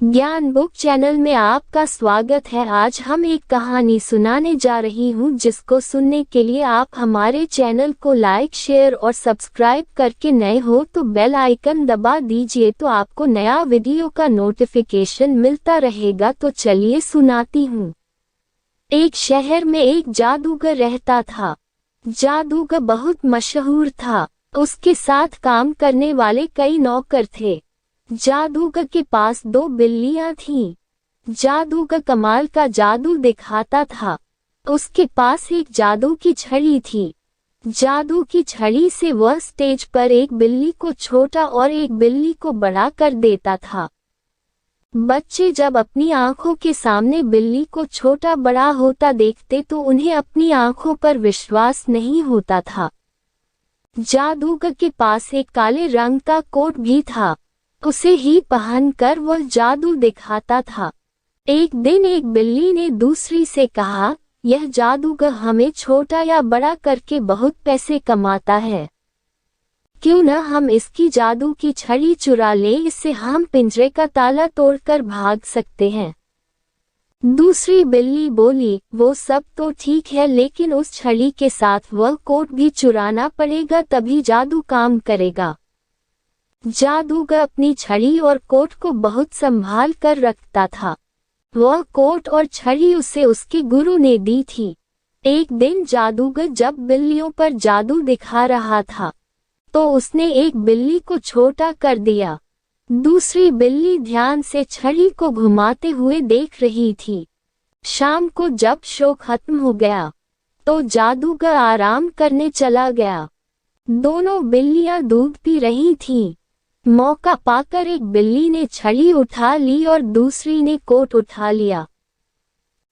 ज्ञान book channel में आपका स्वागत है। आज हम एक कहानी सुनाने जा रही हूँ जिसको सुनने के लिए आप हमारे चैनल को लाइक, शेयर और सब्सक्राइब करके नए हो तो बेल आइकन दबा दीजिए तो आपको नया वीडियो का नोटिफिकेशन मिलता रहेगा। तो चलिए सुनाती हूँ। एक शहर में एक जादूगर रहता था। जादूगर बहुत मशहूर था। उसके साथ काम करने वाले कई नौकर थे। जादूगर के पास 2 बिल्लियां थीं। जादूगर कमाल का जादू दिखाता था। उसके पास एक जादू की छड़ी थी। जादू की छड़ी से वह स्टेज पर एक बिल्ली को छोटा और एक बिल्ली को बड़ा कर देता था। बच्चे जब अपनी आंखों के सामने बिल्ली को छोटा बड़ा होता देखते तो उन्हें अपनी आंखों पर विश्वास नहीं होता था। जादूगर के पास एक काले रंग का कोट भी था। उसे ही पहनकर वह जादू दिखाता था। एक दिन एक बिल्ली ने दूसरी से कहा, यह जादूगर हमें छोटा या बड़ा करके बहुत पैसे कमाता है। क्यों न हम इसकी जादू की छड़ी चुरा लें, इससे हम पिंजरे का ताला तोड़कर भाग सकते हैं। दूसरी बिल्ली बोली, वो सब तो ठीक है, लेकिन उस छड़ी के साथ वह कोट भी चुराना पड़ेगा, तभी जादू काम करेगा। जादूगर अपनी छड़ी और कोट को बहुत संभाल कर रखता था। वह कोट और छड़ी उसे उसके गुरु ने दी थी। एक दिन जादूगर जब बिल्लियों पर जादू दिखा रहा था तो उसने एक बिल्ली को छोटा कर दिया। दूसरी बिल्ली ध्यान से छड़ी को घुमाते हुए देख रही थी। शाम को जब शो खत्म हो गया तो जादूगर आराम करने चला गया। दोनों बिल्लियां दूध पी रही थीं। मौका पाकर एक बिल्ली ने छड़ी उठा ली और दूसरी ने कोट उठा लिया।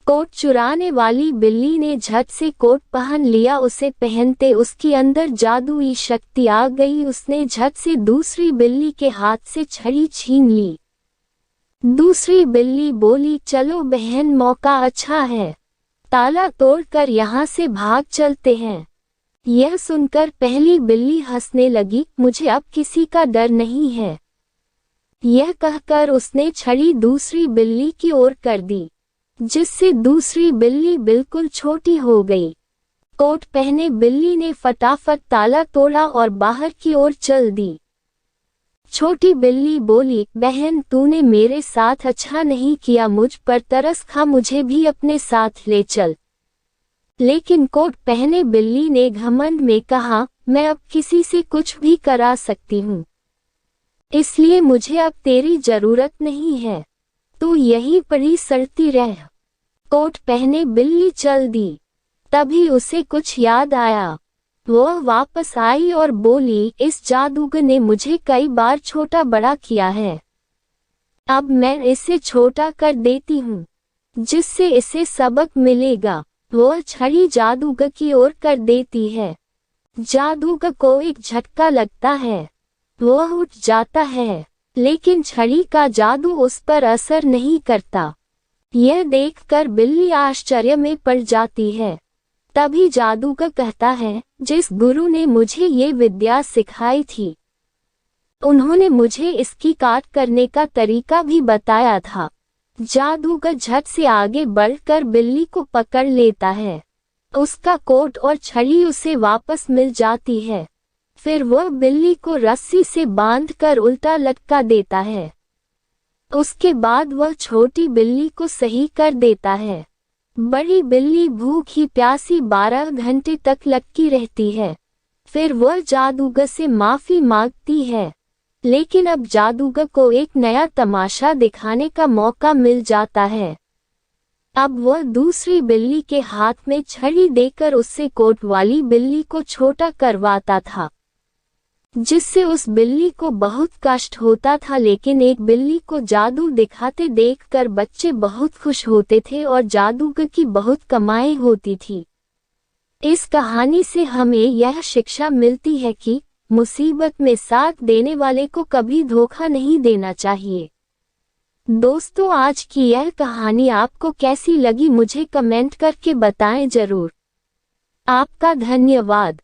कोट चुराने वाली बिल्ली ने झट से कोट पहन लिया। उसे पहनते उसके अंदर जादुई शक्ति आ गई। उसने झट से दूसरी बिल्ली के हाथ से छड़ी छीन ली। दूसरी बिल्ली बोली, चलो बहन, मौका अच्छा है, ताला तोड़कर यहाँ से भाग चलते हैं। यह सुनकर पहली बिल्ली हंसने लगी, मुझे अब किसी का डर नहीं है। यह कहकर उसने छड़ी दूसरी बिल्ली की ओर कर दी, जिससे दूसरी बिल्ली बिल्कुल छोटी हो गई। कोट पहने बिल्ली ने फटाफट ताला तोड़ा और बाहर की ओर चल दी। छोटी बिल्ली बोली, बहन, तूने मेरे साथ अच्छा नहीं किया, मुझ पर तरस खा, मुझे भी अपने साथ ले चल। लेकिन कोट पहने बिल्ली ने घमंड में कहा, मैं अब किसी से कुछ भी करा सकती हूँ, इसलिए मुझे अब तेरी जरूरत नहीं है, तू यहीं पड़ी सड़ती रह। कोट पहने बिल्ली चल दी। तभी उसे कुछ याद आया। वह वापस आई और बोली, इस जादूगर ने मुझे कई बार छोटा बड़ा किया है, अब मैं इसे छोटा कर देती हूँ, जिससे इसे सबक मिलेगा। वह छड़ी जादूगर की ओर कर देती है। जादूगर को एक झटका लगता है। वह उठ जाता है, लेकिन छड़ी का जादू उस पर असर नहीं करता। यह देखकर बिल्ली आश्चर्य में पड़ जाती है। तभी जादूगर कहता है, जिस गुरु ने मुझे ये विद्या सिखाई थी, उन्होंने मुझे इसकी काट करने का तरीका भी बताया था। जादूगर झट से आगे बढ़कर बिल्ली को पकड़ लेता है। उसका कोट और छड़ी उसे वापस मिल जाती है। फिर वह बिल्ली को रस्सी से बांधकर उल्टा लटका देता है। उसके बाद वह छोटी बिल्ली को सही कर देता है। बड़ी बिल्ली भूखी प्यासी 12 घंटे तक लटकी रहती है। फिर वह जादूगर से माफी मांगती है, लेकिन अब जादूगर को एक नया तमाशा दिखाने का मौका मिल जाता है। अब वह दूसरी बिल्ली के हाथ में छड़ी देकर उससे कोट वाली बिल्ली को छोटा करवाता था, जिससे उस बिल्ली को बहुत कष्ट होता था। लेकिन एक बिल्ली को जादू दिखाते देखकर बच्चे बहुत खुश होते थे और जादूगर की बहुत कमाई होती थी। इस कहानी से हमें यह शिक्षा मिलती है कि मुसीबत में साथ देने वाले को कभी धोखा नहीं देना चाहिए। दोस्तों, आज की यह कहानी आपको कैसी लगी मुझे कमेंट करके बताएं जरूर। आपका धन्यवाद।